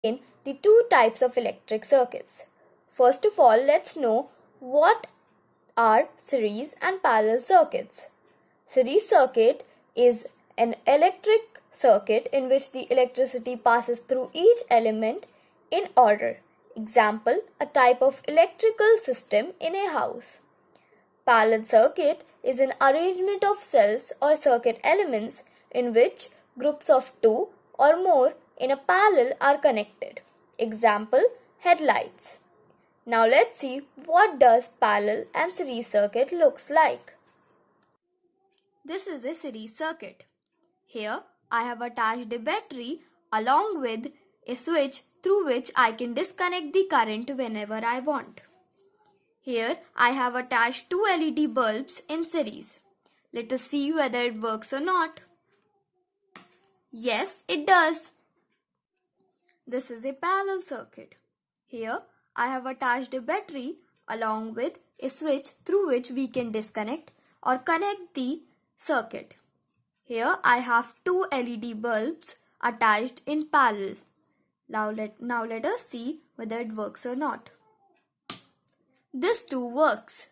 explain the two types of electric circuits. First of all, let's know what are series and parallel circuits. Series circuit is an electric circuit in which the electricity passes through each element in order. Example, a type of electrical system in a house. Parallel circuit is an arrangement of cells or circuit elements in which groups of two or more in a parallel are connected. Example, headlights. Now let's see what does parallel and series circuit looks like. This is a series circuit. Here I have attached a battery along with a switch through which I can disconnect the current whenever I want. Here I have attached two LED bulbs in series. Let us see whether it works or not. Yes, it does. This is a parallel circuit. Here I have attached a battery along with a switch through which we can disconnect or connect the circuit. Here I have two LED bulbs attached in parallel. Now let us see whether it works or not. This too works.